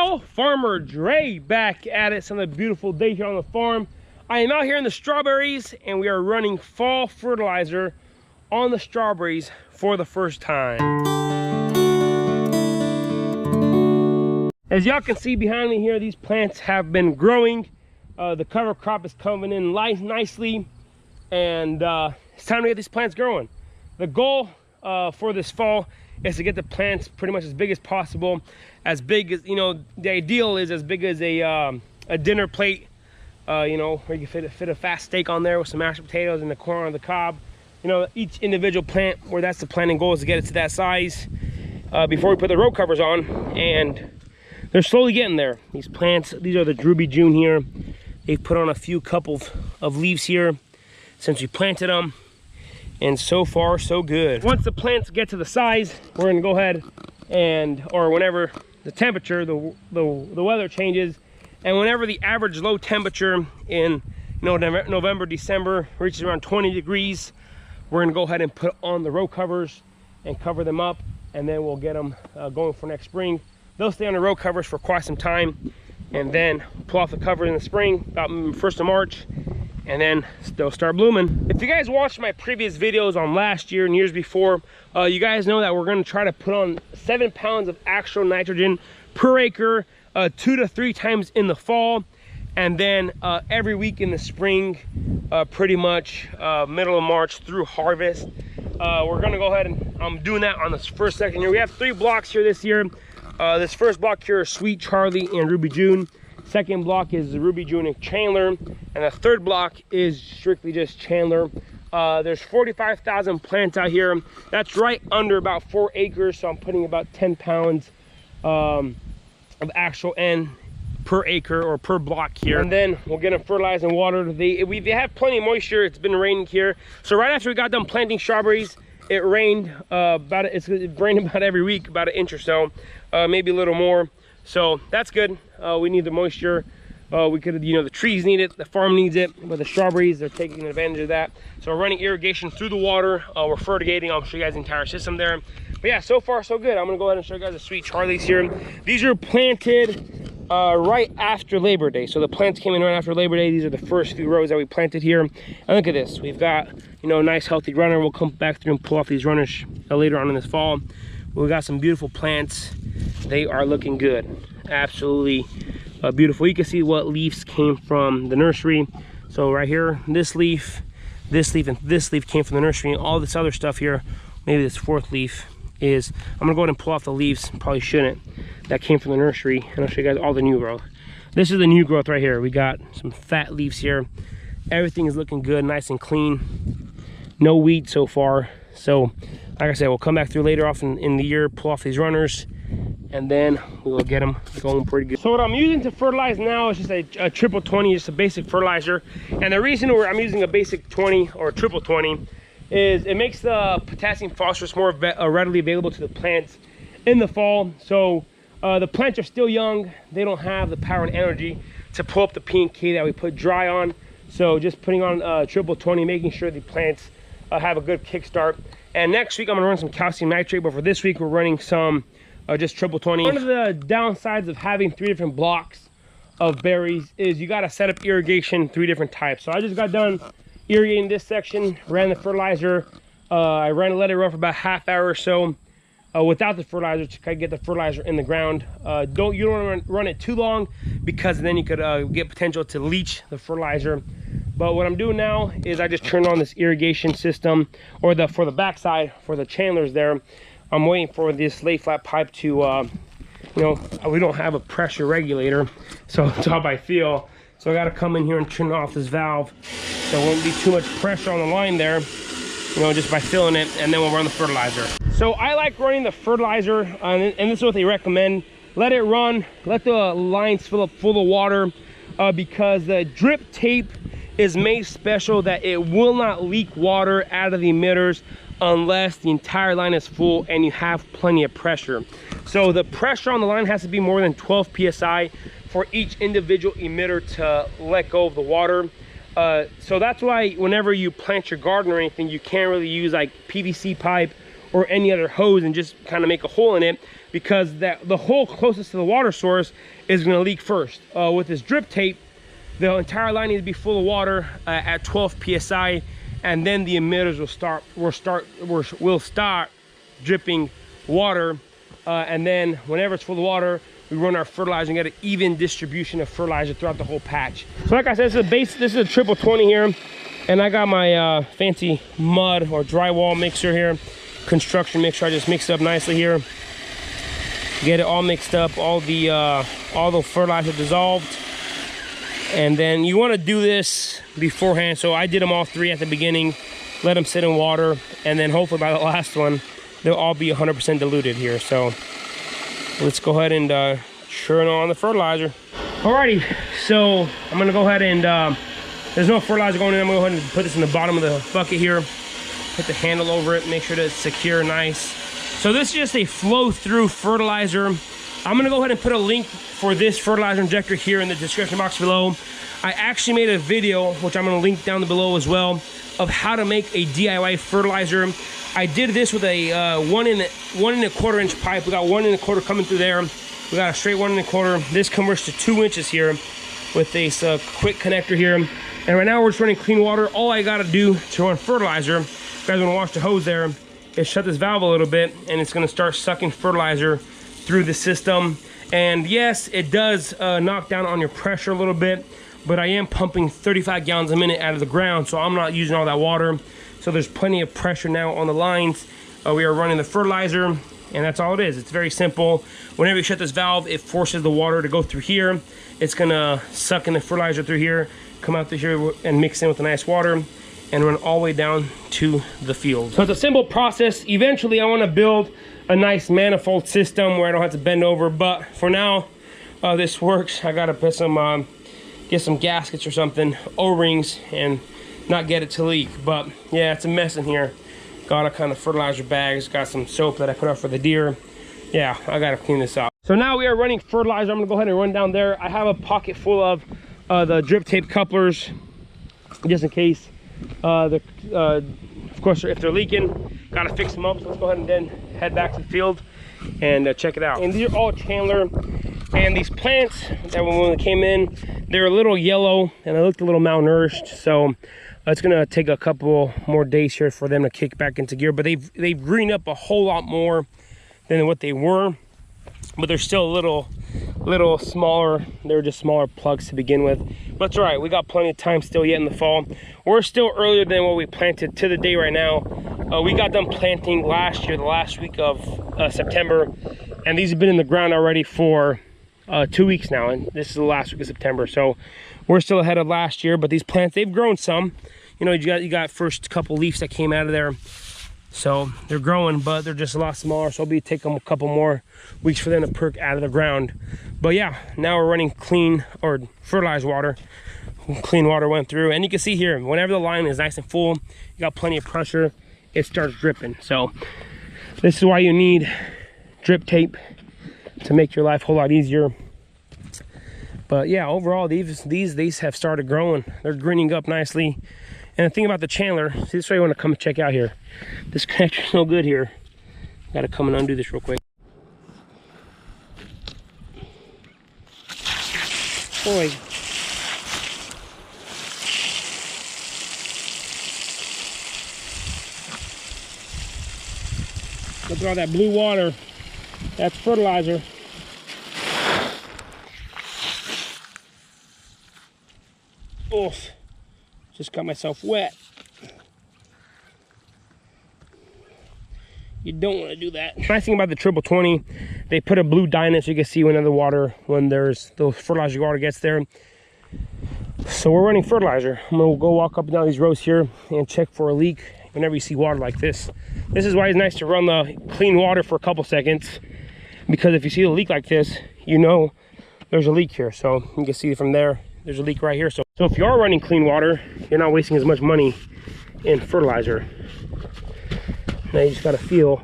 y'all, Farmer Dre back at it. It's another beautiful day here on the farm. I am out here in the strawberries and we are running fall fertilizer on the strawberries for the first time. As y'all can see behind me here, these plants have been growing. The cover crop is coming in nicely, and it's time to get these plants growing. The goal for this fall is to get the plants pretty much as big as possible. As big as, you know, the ideal is as big as a dinner plate, you know, where you can fit a fast steak on there with some mashed potatoes and the corn on the cob. You know, each individual plant, where that's the planning goal, is to get it to that size before we put the row covers on, and they're slowly getting there. These plants, these are the Ruby June here. They've put on a few couple of leaves here since we planted them, and so far so good. Once the plants get to the size, we're gonna go ahead and, or whenever the temperature, the weather changes, and whenever the average low temperature in November, December reaches around 20 degrees, we're gonna go ahead and put on the row covers and cover them up, and then we'll get them going for next spring. They'll stay on the row covers for quite some time, and then pull off the cover in the spring, about 1st of March, and then they'll start blooming. If you guys watched my previous videos on last year and years before, you guys know that we're gonna try to put on 7 pounds of actual nitrogen per acre, 2 to 3 times in the fall, and then every week in the spring, pretty much middle of March through harvest. We're gonna go ahead and I'm doing that on this first section here. We have 3 blocks here this year. This first block here is Sweet Charlie and Ruby June. Second block is Ruby June and Chandler, and the third block is strictly just Chandler. There's 45,000 plants out here. That's right under about 4 acres, so I'm putting about 10 pounds of actual N per acre or per block here, and then we'll get them fertilized and watered. They have plenty of moisture. It's been raining here, so right after we got done planting strawberries, it rained it rained about every week, about 1 inch or so, maybe a little more. So that's good. We need the moisture. We could, you know, the trees need it, the farm needs it, but the strawberries, they're taking advantage of that. So we're running irrigation through the water. We're fertigating. I'll show you guys the entire system there. But yeah, so far so good. I'm gonna go ahead and show you guys the Sweet Charlies here. These are planted right after Labor Day. So the plants came in right after Labor Day. These are the first few rows that we planted here. And look at this. We've got, you know, a nice healthy runner. We'll come back through and pull off these runners later on in this fall. We've got some beautiful plants. They are looking good. Absolutely beautiful. You can see what leaves came from the nursery. So right here, this leaf, and this leaf came from the nursery, and all this other stuff here, maybe this 4th leaf is, I'm gonna go ahead and pull off the leaves, probably shouldn't, that came from the nursery, and I'll show you guys all the new growth. This is the new growth right here. We got some fat leaves here. Everything is looking good, nice and clean. No weeds so far. So like I said, we'll come back through later off in the year, pull off these runners, and then we will get them going pretty good. So what I'm using to fertilize now is just a triple 20, just a basic fertilizer. And the reason I'm using a basic 20 or a triple 20 is it makes the potassium phosphorus more readily available to the plants in the fall. So the plants are still young. They don't have the power and energy to pull up the P and K that we put dry on. So just putting on triple 20, making sure the plants have a good kickstart. And next week I'm gonna run some calcium nitrate, but for this week we're running some just triple 20. One of the downsides of having 3 different blocks of berries is you got to set up irrigation 3 different types. So I just got done irrigating this section, ran the fertilizer. I let it run for about ½ hour or so without the fertilizer to kind of get the fertilizer in the ground. You don't want to run it too long, because then you could get potential to leach the fertilizer. But what I'm doing now is I just turned on this irrigation system, or for the backside for the Chandlers there. I'm waiting for this lay flat pipe to, you know, we don't have a pressure regulator, so it's all by feel. So I got to come in here and turn off this valve. There won't be too much pressure on the line there, you know, just by filling it, and then we'll run the fertilizer. So I like running the fertilizer, and this is what they recommend. Let it run, let the lines fill up full of water, because the drip tape is made special that it will not leak water out of the emitters unless the entire line is full and you have plenty of pressure. So the pressure on the line has to be more than 12 psi for each individual emitter to let go of the water. So that's why whenever you plant your garden or anything, you can't really use like PVC pipe or any other hose and just kind of make a hole in it. because the hole closest to the water source is going to leak first. With this drip tape, the entire line needs to be full of water at 12 psi, and then the emitters will start dripping water, and then whenever it's full of water, we run our fertilizer and get an even distribution of fertilizer throughout the whole patch. So like I said, this is a triple 20 here, and I got my fancy mud or drywall mixer here, construction mixer. I just mix it up nicely here, get it all mixed up, all the fertilizer dissolved. And then you want to do this beforehand. So I did them all three at the beginning, let them sit in water, and then hopefully by the last one they'll all be 100% diluted here. So let's go ahead and churn on the fertilizer. Alrighty, so I'm gonna go ahead and there's no fertilizer going in. I'm gonna go ahead and put this in the bottom of the bucket here, put the handle over it, make sure that it's secure, nice. So this is just a flow through fertilizer. I'm gonna go ahead and put a link for this fertilizer injector here in the description box below. I actually made a video, which I'm gonna link down below as well, of how to make a DIY fertilizer. I did this with a 1 1¼ inch pipe. We got 1 1/4 coming through there. We got a straight 1 1/4. This converts to 2 inches here with this quick connector here. And right now we're just running clean water. All I gotta do to run fertilizer, if you guys wanna watch the hose there, is shut this valve a little bit, and it's gonna start sucking fertilizer through the system. And yes, it does knock down on your pressure a little bit, but I am pumping 35 gallons a minute out of the ground, so I'm not using all that water. So there's plenty of pressure now on the lines. We are running the fertilizer, and that's all it is. It's very simple. Whenever you shut this valve, it forces the water to go through here. It's gonna suck in the fertilizer through here, come out through here and mix in with the nice water, and run all the way down to the field. So it's a simple process. Eventually I wanna build a nice manifold system where I don't have to bend over, but for now this works. I gotta put some get some gaskets or something, O-rings, and not get it to leak. But yeah, it's a mess in here. Got a kind of fertilizer bags, got some soap that I put out for the deer. Yeah, I gotta clean this up. So now we are running fertilizer. I'm gonna go ahead and run down there. I have a pocket full of the drip tape couplers, just in case. Of course, if they're leaking, gotta fix them up. So let's go ahead and then head back to the field and check it out. And these are all Chandler, and these plants that when they came in, they're a little yellow and they looked a little malnourished. So it's gonna take a couple more days here for them to kick back into gear. But they've greened up a whole lot more than what they were. But they're still a little smaller. They're just smaller plugs to begin with. But it's all right, we got plenty of time still yet in the fall. We're still earlier than what we planted to the day right now. We got done planting last year, the last week of September, and these have been in the ground already for 2 weeks now, and this is the last week of September. So we're still ahead of last year, but these plants, they've grown some. You know, you got first couple leaves that came out of there. So they're growing, but they're just a lot smaller. So it'll be take them a couple more weeks for them to perk out of the ground. But yeah, now we're running clean or fertilized water. Clean water went through, and you can see here, whenever the line is nice and full, you got plenty of pressure, it starts dripping. So this is why you need drip tape to make your life a whole lot easier. But yeah, overall, these have started growing. They're greening up nicely. And the thing about the Chandler, see, this is why you want to come and check out here. This connector's no good here. Got to come and undo this real quick. Boy. Look at all that blue water. That's fertilizer. Oof. Just got myself wet. You don't want to do that. Nice thing about the triple 20, they put a blue dye in it so you can see when the water, when there's the fertilizer water gets there. So we're running fertilizer. I'm gonna go walk up and down these rows here and check for a leak whenever you see water like this. This is why it's nice to run the clean water for a couple seconds, because if you see a leak like this, you know there's a leak here. So you can see from there, there's a leak right here. So if you are running clean water, you're not wasting as much money in fertilizer. Now you just gotta feel,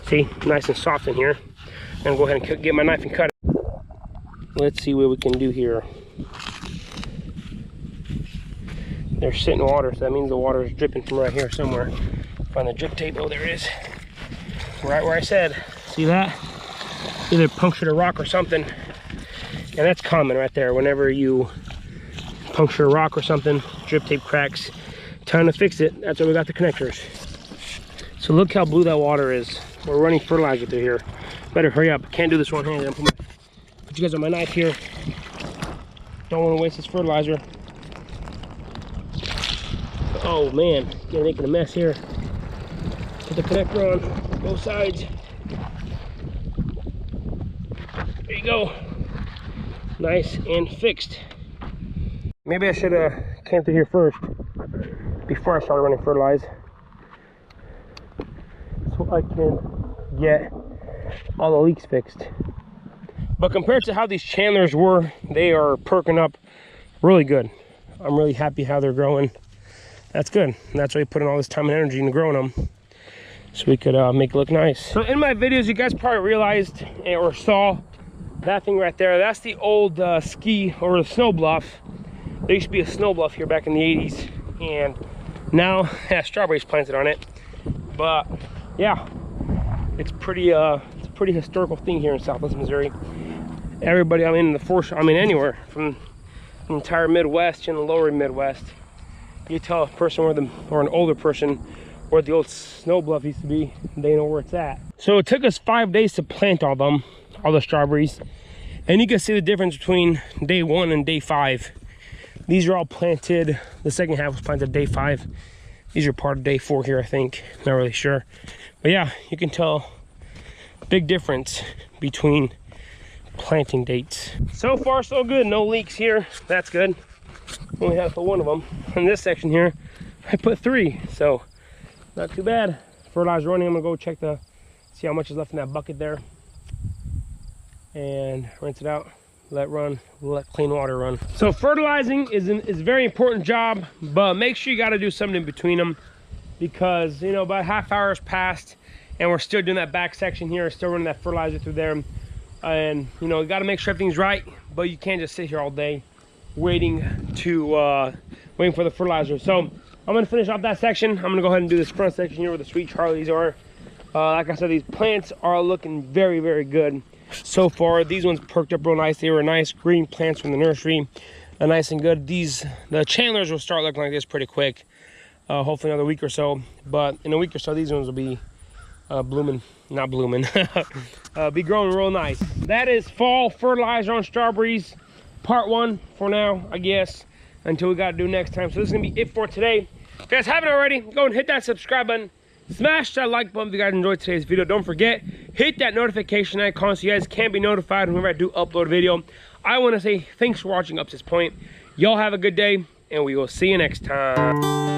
see, nice and soft in here. I'm gonna go ahead and get my knife and cut it. Let's see what we can do here. There's sitting water, so that means the water is dripping from right here somewhere. Find the drip tape, oh there it is. Right where I said. So See that? Either punctured a rock or something. And that's common right there. Whenever you puncture a rock or something, drip tape cracks, time to fix it. That's why we got the connectors. So look how blue that water is. We're running fertilizer through here. Better hurry up. Can't do this one handed. Put you guys on my knife here. Don't want to waste this fertilizer. Oh man, you're making a mess here. Put the connector on both sides. There you go. Nice and fixed. Maybe I should have came through here first before I started running fertilizer, so I can get all the leaks fixed. But compared to how these Chandlers were, they are perking up really good. I'm really happy how they're growing. That's good. And that's why we put in all this time and energy into growing them, so we could make it look nice. So in my videos, you guys probably realized or saw that thing right there. That's the old ski or the snow bluff. There used to be a snow bluff here back in the 80s, and now it has strawberries planted on it. But yeah, it's a pretty historical thing here in Southwest Missouri. Everybody, I mean, anywhere from the entire Midwest and the lower Midwest, you tell a person or an older person where the old snow bluff used to be, they know where it's at. So it took us 5 days to plant all the strawberries, and you can see the difference between day 1 and day 5. These are all planted. The second half was planted day 5. These are part of day 4 here, I think. Not really sure, but yeah, you can tell big difference between planting dates. So far so good. No leaks here. That's good. Only had to put one of them. In this section here, I put 3, so not too bad. Fertilizer running. I'm gonna go see how much is left in that bucket there, and rinse it out. Let clean water run. So fertilizing is a very important job, but make sure you got to do something in between them, because you know, about half hour has passed and we're still doing that back section here, still running that fertilizer through there, and you know, you got to make sure everything's right. But you can't just sit here all day waiting for the fertilizer. So I'm gonna finish off that section. I'm gonna go ahead and do this front section here where the sweet Charlies are. Like I said, these plants are looking very, very good so far. These ones perked up real nice. They were nice green plants from the nursery, nice and good. The Chandlers will start looking like this pretty quick, hopefully another week or so. But in a week or so, these ones will be be growing real nice. That is fall fertilizer on strawberries part 1 for now, I guess, until we got to do next time. So this is gonna be it for today. If you guys haven't already, go and hit that subscribe button. Smash that like button if you guys enjoyed today's video. Don't forget, hit that notification icon so you guys can be notified whenever I do upload a video. I want to say thanks for watching up to this point. Y'all have a good day, and we will see you next time.